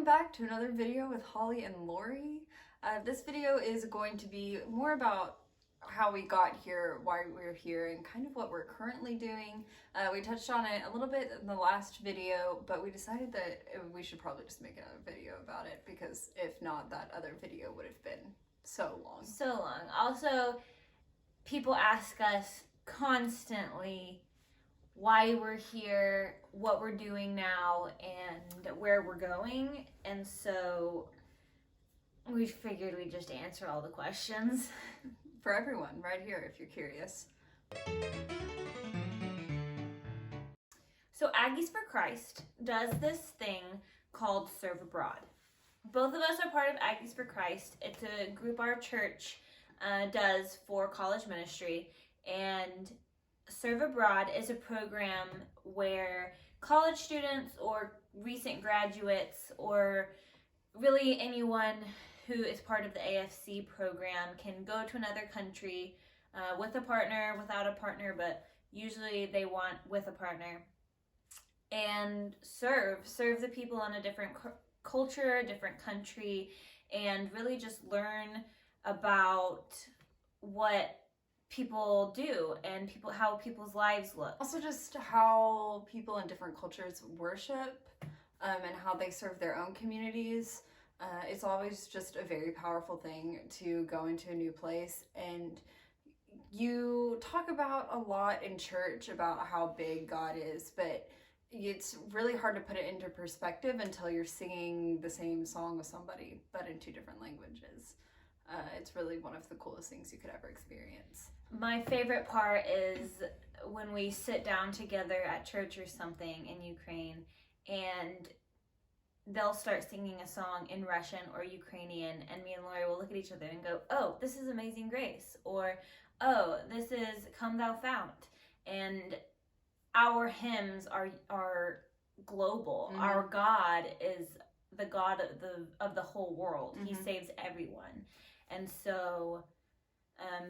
back to another video with Holly and Lori. This video is going to be more about how we got here, why we're here, and kind of what we're currently doing. We touched on it a little bit in the last video, but we decided that we should probably just make another video about it, because if not, that other video would have been so long. So long. Also, people ask us constantly why we're here, what we're doing now, and where we're going. And so we figured we'd just answer all the questions. For everyone, right here, if you're curious. So Aggies for Christ does this thing called Serve Abroad. Both of us are part of Aggies for Christ. It's a group our church does for college ministry. And Serve Abroad is a program where college students or recent graduates or really anyone who is part of the AFC program can go to another country with a partner, without a partner, but usually they want with a partner, and serve the people in a different culture, different country, and really just learn about what people do and how people's lives look. Also just how people in different cultures worship and how they serve their own communities. It's always just a very powerful thing to go into a new place, and you talk about a lot in church about how big God is, but it's really hard to put it into perspective until you're singing the same song with somebody, but in two different languages. It's really one of the coolest things you could ever experience. My favorite part is when we sit down together at church or something in Ukraine, and they'll start singing a song in Russian or Ukrainian, and me and Lori will look at each other and go, "Oh, this is Amazing Grace," or "Oh, this is Come Thou Fount." And our hymns are global. Mm-hmm. Our God is the God of the whole world. Mm-hmm. He saves everyone. And so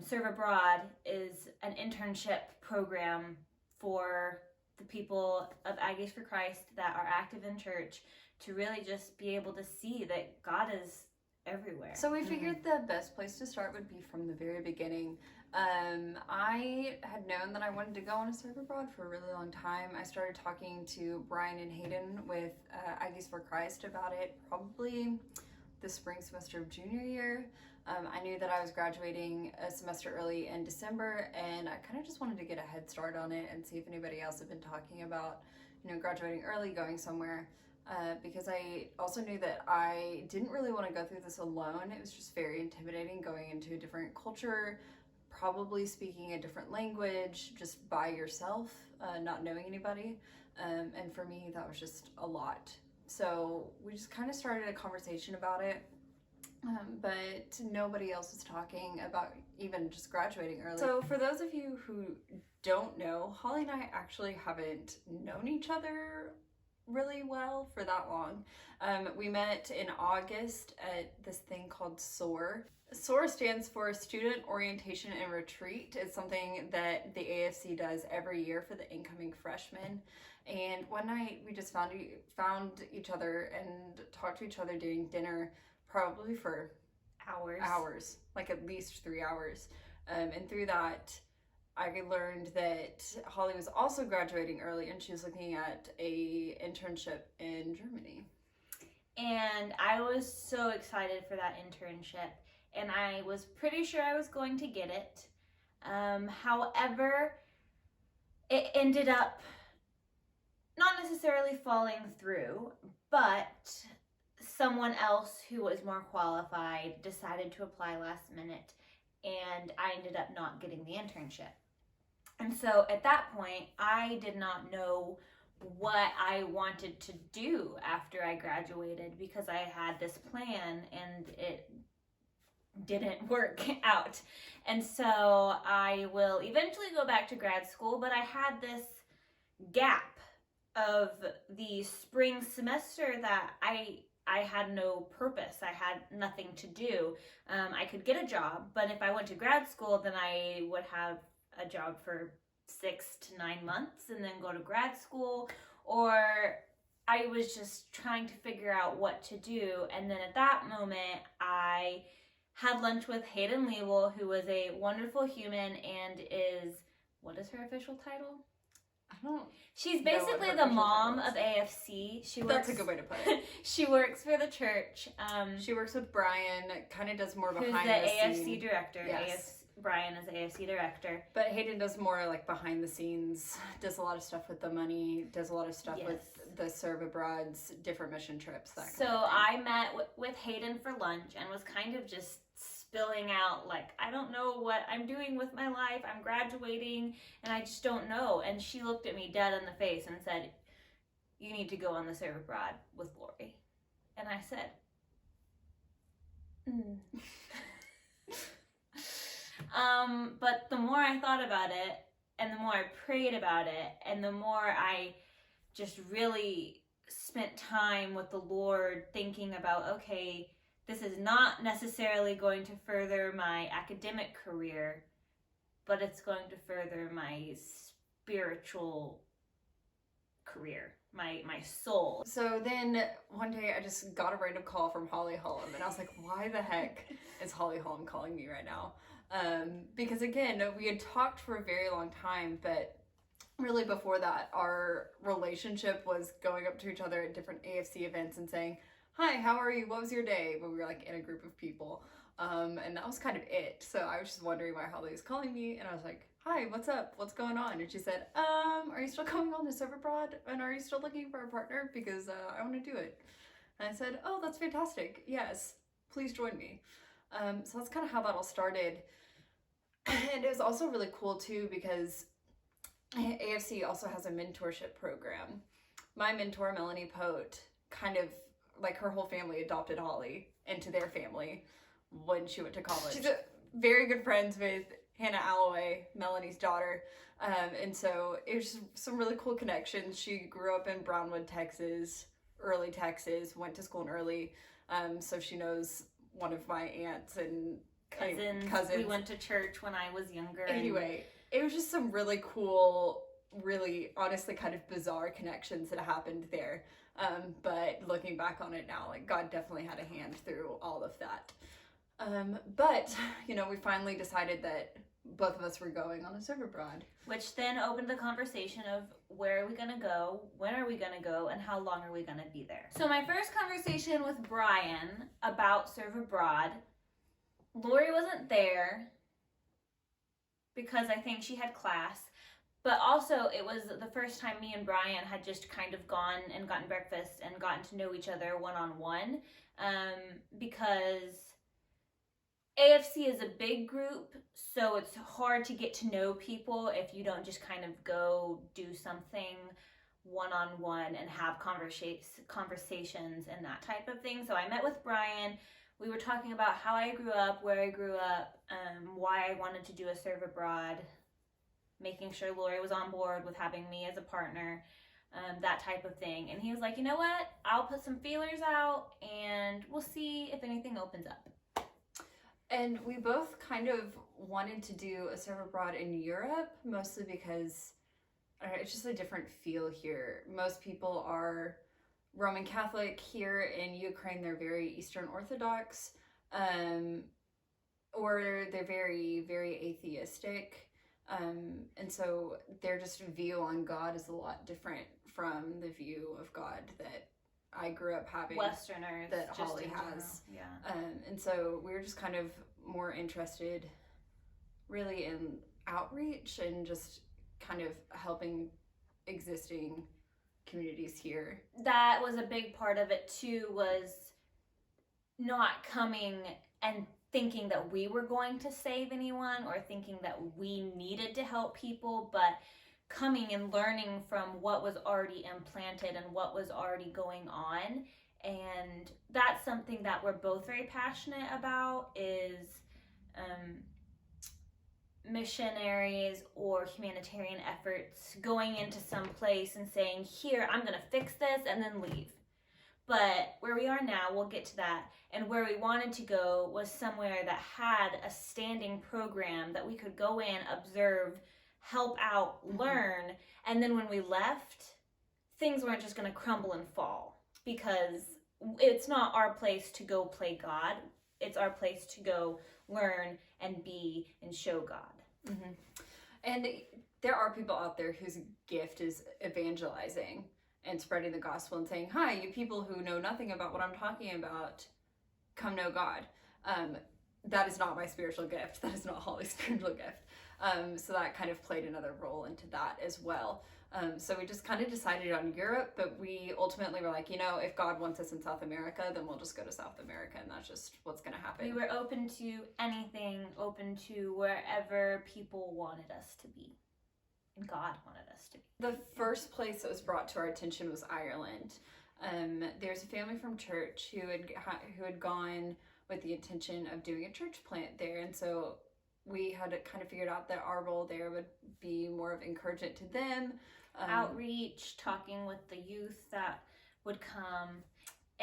Serve Abroad is an internship program for the people of Aggies for Christ that are active in church, to really just be able to see that God is everywhere. So we figured the best place to start would be from the very beginning. I had known that I wanted to go on a Serve Abroad for a really long time. I started talking to Brian and Hayden with Aggies for Christ about it probably the spring semester of junior year. I knew that I was graduating a semester early in December, and I kind of just wanted to get a head start on it and see if anybody else had been talking about, graduating early, going somewhere. Because I also knew that I didn't really want to go through this alone. It was just very intimidating going into a different culture, probably speaking a different language, just by yourself, not knowing anybody. And for me, that was just a lot. So we just kind of started a conversation about it. But nobody else was talking about even just graduating early. So for those of you who don't know, Holly and I actually haven't known each other really well for that long. We met in August at this thing called SOAR. SOAR stands for Student Orientation and Retreat. It's something that the AFC does every year for the incoming freshmen. And one night we just found each other and talked to each other during dinner, probably for hours, like at least 3 hours. And through that, I learned that Holly was also graduating early, and she was looking at a internship in Germany. And I was so excited for that internship, and I was pretty sure I was going to get it. However, it ended up not necessarily falling through, but someone else who was more qualified decided to apply last minute, and I ended up not getting the internship. And so at that point, I did not know what I wanted to do after I graduated, because I had this plan and it didn't work out. And so I will eventually go back to grad school, but I had this gap of the spring semester that I had no purpose. I had nothing to do. I could get a job, but if I went to grad school, then I would have a job for 6 to 9 months and then go to grad school, or I was just trying to figure out what to do. And then at that moment, I had lunch with Hayden Leibel, who was a wonderful human and is, what is her official title? I don't. She's know what basically her the official mom title of AFC. That's a good way to put it. She works for the church. She works with Brian, kind of does more who's behind the the AFC scene. director. Yes. Brian is the AFC director. But Hayden does more like behind the scenes, does a lot of stuff with the money, does a lot of stuff Yes. with the Serve Abroad's different mission trips. That So kind of thing. I met with Hayden for lunch and was kind of just spilling out, like, I don't know what I'm doing with my life. I'm graduating and I just don't know. And she looked at me dead in the face and said, you need to go on the Serve Abroad with Lori. And I said, but the more I thought about it and the more I prayed about it and the more I just really spent time with the Lord thinking about, okay, this is not necessarily going to further my academic career, but it's going to further my spiritual career, my soul. So then one day I just got a random call from Holly Hullum, and I was like, why the heck is Holly Hullum calling me right now? Because again, we had talked for a very long time, but really before that, our relationship was going up to each other at different AFC events and saying, hi, how are you? What was your day? When we were like in a group of people. And that was kind of it. So I was just wondering why Holly was calling me, and I was like, hi, what's up? What's going on? And she said, are you still coming on the Serve Abroad? And are you still looking for a partner? Because I want to do it. And I said, oh, that's fantastic. Yes, please join me. So that's kind of how that all started. And it was also really cool too because AFC also has a mentorship program. My mentor, Melanie Pote, kind of like her whole family adopted Holly into their family when she went to college. She's very good friends with Hannah Alloway, Melanie's daughter. And so it was just some really cool connections. She grew up in Brownwood, Texas, Early, Texas, went to school in Early. So she knows one of my aunts and cousins. We went to church when I was younger. Anyway, it was just some really cool, really honestly kind of bizarre connections that happened there. But looking back on it now, like God definitely had a hand through all of that. But, you know, we finally decided that both of us were going on a Serve Abroad. Which then opened the conversation of where are we going to go, when are we going to go, and how long are we going to be there. So my first conversation with Brian about Serve Abroad, Lori wasn't there because I think she had class. But also, it was the first time me and Brian had just kind of gone and gotten breakfast and gotten to know each other one-on-one. Because AFC is a big group, so it's hard to get to know people if you don't just kind of go do something one-on-one and have conversations and that type of thing. So I met with Brian. We were talking about how I grew up, where I grew up, why I wanted to do a Serve Abroad, making sure Lori was on board with having me as a partner, that type of thing. And he was like, you know what? I'll put some feelers out and we'll see if anything opens up. And we both kind of wanted to do a Serve Abroad in Europe, mostly because it's just a different feel here. Most people are Roman Catholic. Here in Ukraine, they're very Eastern Orthodox, or they're very, very atheistic. And so their just view on God is a lot different from the view of God that I grew up having. Westerners. That Holly has. Yeah. And so we were just kind of more interested really in outreach and just kind of helping existing communities here. That was a big part of it too, was not coming and thinking that we were going to save anyone or thinking that we needed to help people, but coming and learning from what was already implanted and what was already going on. And that's something that we're both very passionate about, is missionaries or humanitarian efforts going into some place and saying, here, I'm going to fix this, and then leave. But where we are now, we'll get to that, and where we wanted to go was somewhere that had a standing program that we could go in, observe, help out, learn, and then when we left, things weren't just going to crumble and fall, because it's not our place to go play God. It's our place to go learn and be and show God. Mm-hmm. And there are people out there whose gift is evangelizing and spreading the gospel and saying, hi, you people who know nothing about what I'm talking about, come know God. That is not my spiritual gift. That is not Holly's spiritual gift. So that kind of played another role into that as well. So we just kind of decided on Europe, but we ultimately were like, if God wants us in South America, then we'll just go to South America, and that's just what's going to happen. We were open to anything, open to wherever people wanted us to be, and God wanted us to be. The first place that was brought to our attention was Ireland. There's a family from church who had gone with the intention of doing a church plant there, and so we had kind of figured out that our role there would be more of encouragement to them. Outreach, talking with the youth that would come.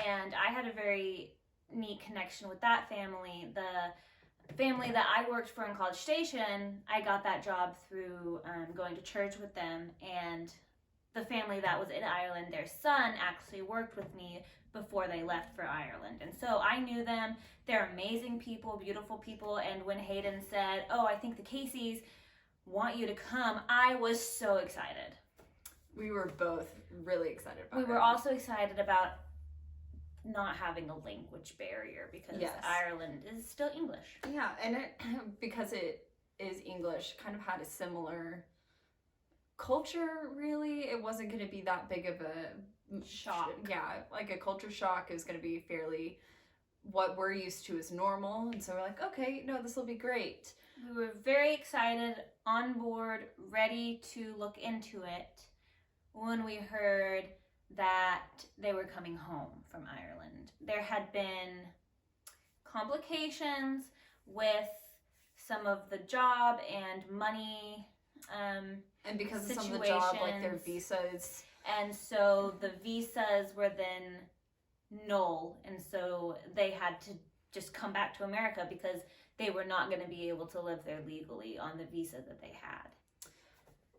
And I had a very neat connection with that family. The family that I worked for in College Station, I got that job through going to church with them. And the family that was in Ireland, their son actually worked with me before they left for Ireland. And so I knew them. They're amazing people, beautiful people. And when Hayden said, oh, I think the Caseys want you to come, I was so excited. We were both really excited about it. We were also excited about not having a language barrier, because Ireland is still English. Yeah, and because it is English, kind of had a similar culture, really. It wasn't going to be that big of a shock. Yeah, like a culture shock. It was going to be fairly what we're used to is normal. And so we're like, okay, no, this will be great. We were very excited, on board, ready to look into it, when we heard that they were coming home from Ireland. There had been complications with some of the job and money and because of some of the job, like their visas. And so the visas were then null, and so they had to just come back to America because they were not going to be able to live there legally on the visa that they had.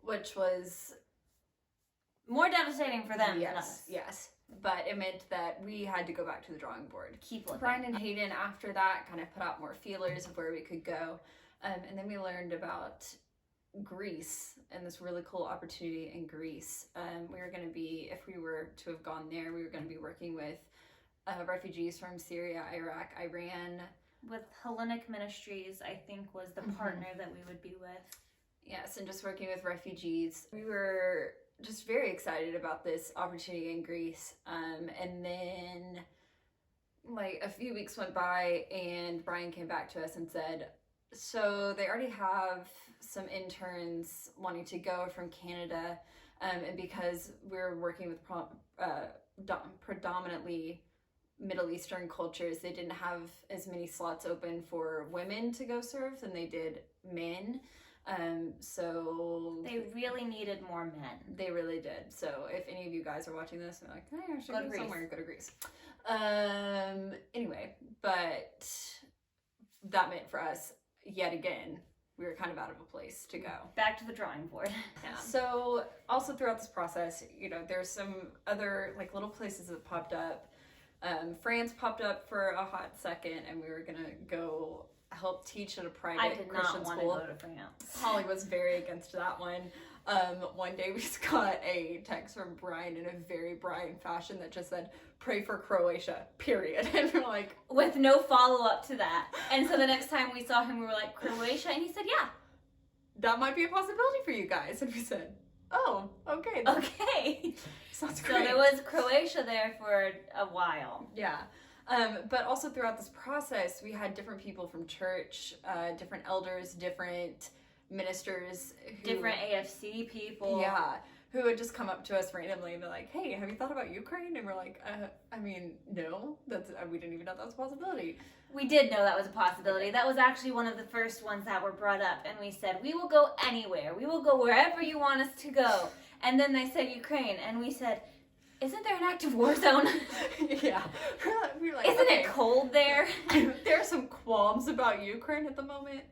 Which was more devastating for them than us. Yes. But it meant that we had to go back to the drawing board. Keep looking. Brian and Hayden, after that, kind of put out more feelers of where we could go. And then we learned about Greece and this really cool opportunity in Greece. We were going to be, if we were to have gone there, we were going to be working with refugees from Syria, Iraq, Iran. With Hellenic Ministries, I think, was the partner that we would be with. Yes, and just working with refugees. We were just very excited about this opportunity in Greece. And then like a few weeks went by and Brian came back to us and said, so they already have some interns wanting to go from Canada. And because we're working with predominantly Middle Eastern cultures, they didn't have as many slots open for women to go serve than they did men. So they really needed more men. They really did. So if any of you guys are watching this and like, hey, I should go somewhere, go to Greece. Anyway, but that meant for us, yet again, we were kind of out of a place to go. Back to the drawing board. Yeah. So also throughout this process, there's some other like little places that popped up. France popped up for a hot second, and we were gonna go help teach at a private Christian school. I did not want to go to France. Holly was very against that one. One day we just got a text from Brian in a very Brian fashion that just said, pray for Croatia, period. And we're like... With no follow-up to that. And so the next time we saw him, we were like, Croatia? And he said, yeah. That might be a possibility for you guys. And we said, oh, okay. Okay. Sounds great. So there was Croatia there for a while. Yeah. But also throughout this process, we had different people from church, different elders, different ministers. Different AFC people. Yeah. Who would just come up to us randomly and be like, hey, have you thought about Ukraine? And we're like, no, we didn't even know that was a possibility. We did know that was a possibility. That was actually one of the first ones that were brought up. And we said, we will go anywhere. We will go wherever you want us to go. And then they said Ukraine. And we said, isn't there an active war zone? Yeah. We're like, isn't it cold there? There are some qualms about Ukraine at the moment.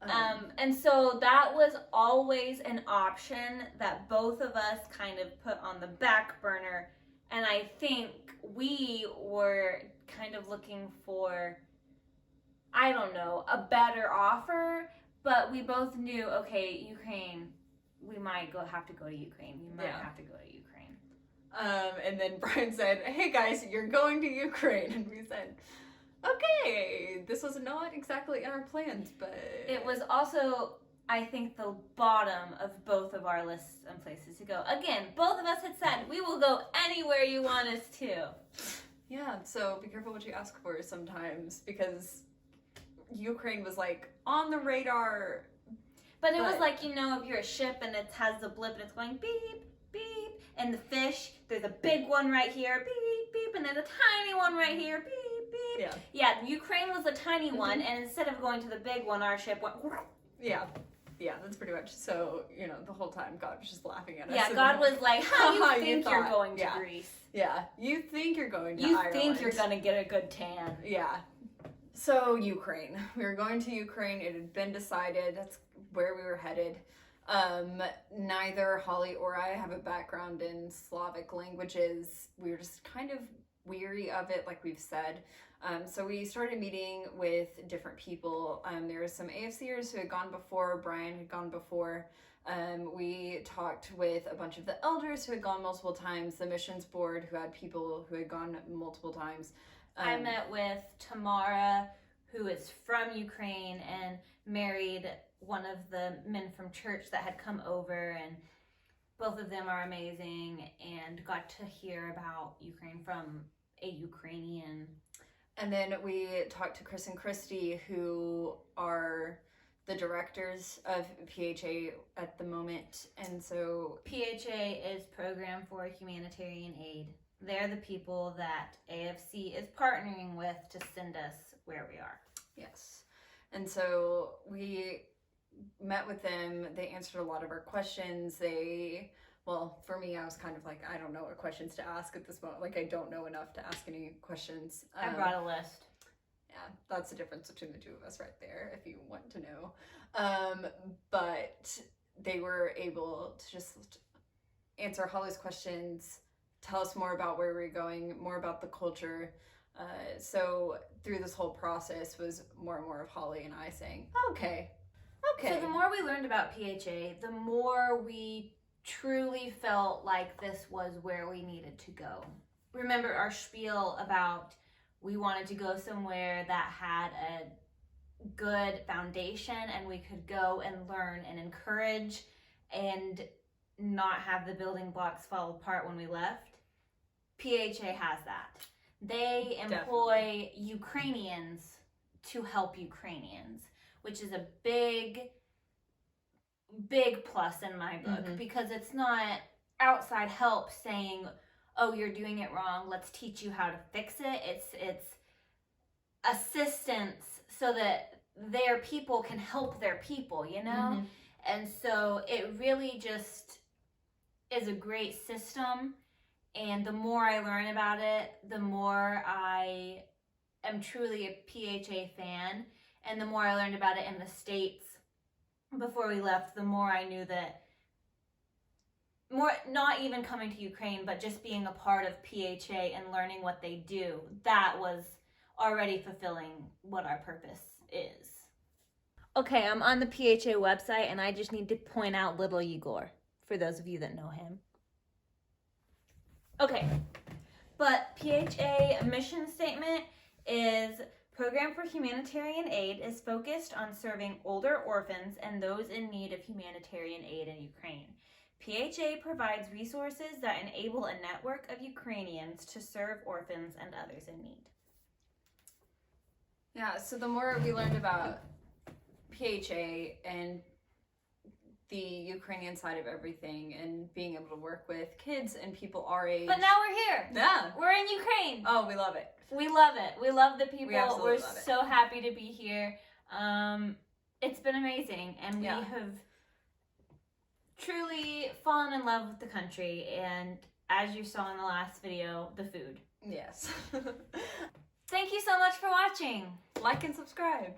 And so that was always an option that both of us kind of put on the back burner. And I think we were kind of looking for, I don't know, a better offer. But we both knew, okay, Ukraine, we might have to go to Ukraine. We might have to go to Ukraine. And then Brian said, hey guys, you're going to Ukraine. And we said, okay, this was not exactly in our plans, but... It was also, I think, the bottom of both of our lists and places to go. Again, both of us had said, we will go anywhere you want us to. Yeah, so be careful what you ask for sometimes, because Ukraine was like on the radar. But it was like, you know, if you're a ship and it has the blip and it's going beep, beep, and the fish, there's a big one right here, beep, beep, and there's a tiny one right here, beep, beep. Yeah. Yeah, Ukraine was the tiny one, and instead of going to the big one, our ship went... Yeah. Yeah, that's pretty much. So, you know, the whole time God was just laughing at us. Yeah, God was like, how you think you're going to Greece? Yeah, you think you're going to You Ireland. think you're going to get a good tan. Yeah. So, Ukraine. We were going to Ukraine. It had been decided. That's where we were headed. Neither Holly or I have a background in Slavic languages. We were just kind of weary of it, like we've said. So we started meeting with different people. There were some AFCers who had gone before. Brian had gone before. We talked with a bunch of the elders who had gone multiple times, the missions board who had people who had gone multiple times. I met with Tamara, who is from Ukraine and married one of the men from church that had come over, and both of them are amazing, and got to hear about Ukraine from a Ukrainian. And then we talked to Chris and Christy, who are the directors of PHA at the moment. And so PHA is Program for Humanitarian Aid. They're the people that AFC is partnering with to send us where we are. Yes. And so we met with them. They answered a lot of our questions. Well, for me, I was kind of like, I don't know what questions to ask at this moment. Like, I don't know enough to ask any questions. I brought a list. Yeah, that's the difference between the two of us right there, if you want to know. But they were able to just answer Holly's questions, tell us more about where we're going, more about the culture. So through this whole process was more and more of Holly and I saying, okay. So the more we learned about PHA, the more we truly felt like this was where we needed to go. Remember our spiel about we wanted to go somewhere that had a good foundation and we could go and learn and encourage and not have the building blocks fall apart when we left. PHA has that. They employ Ukrainians to help Ukrainians, which is a big plus in my book, because it's not outside help saying, oh, you're doing it wrong, let's teach you how to fix it. It's assistance so that their people can help their people, you know? And so it really just is a great system, and the more I learn about it, the more I am truly a PHA fan, and the more I learned about it in the States before we left, the more I knew that, more not even coming to Ukraine, but just being a part of PHA and learning what they do, that was already fulfilling what our purpose is. Okay, I'm on the PHA website, and I just need to point out little Igor, for those of you that know him. Okay, but PHA mission statement is: Program for Humanitarian Aid is focused on serving older orphans and those in need of humanitarian aid in Ukraine. PHA provides resources that enable a network of Ukrainians to serve orphans and others in need. Yeah, so the more we learned about PHA and the Ukrainian side of everything and being able to work with kids and people our age. But now we're here. Yeah. We're in Ukraine. Oh, we love it. We love it. We love the people. We're so happy to be here. It's been amazing, and we have truly fallen in love with the country, and as you saw in the last video, the food. Yes. Thank you so much for watching. Like and subscribe.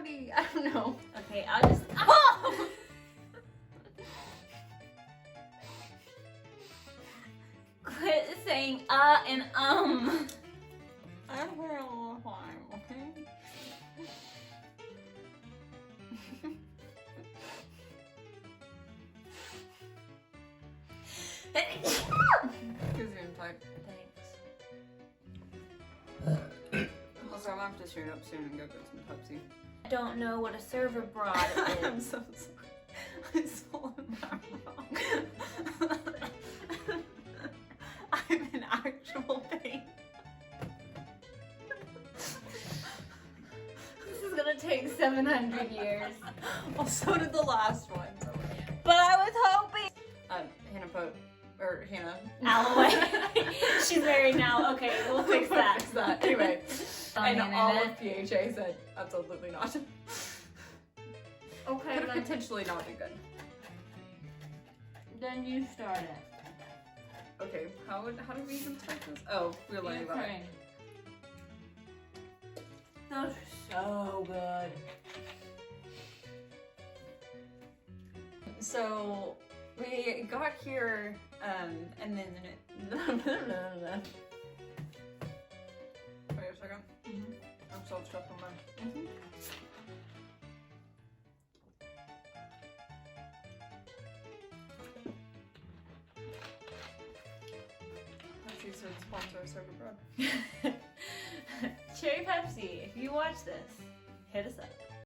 rowdy. I don't know. Okay, I'll just. Oh! Quit saying and I've heard a little time, okay? Because you're inside. Thanks. Also, I'm gonna have to shoot up soon and go get some Pepsi. I don't know what a server broad I'm is. so sorry. I swallowed that wrong. I'm in actual pain. This is gonna take 700 years. Well, so did the last one. But I was hoping. Hannah. Alloway. She's married now. Okay, we'll fix that. Fix that. Anyway. On And the all internet. of PHA said absolutely not. Okay, Could have potentially not been good. then you start it. Okay, how did we even start this? Oh, we were learning about it. Those are so good. So we got here, and then wait a second. I'm so stuck on mine. She said sponsor a server bread. Cherry Pepsi, if you watch this, hit us up.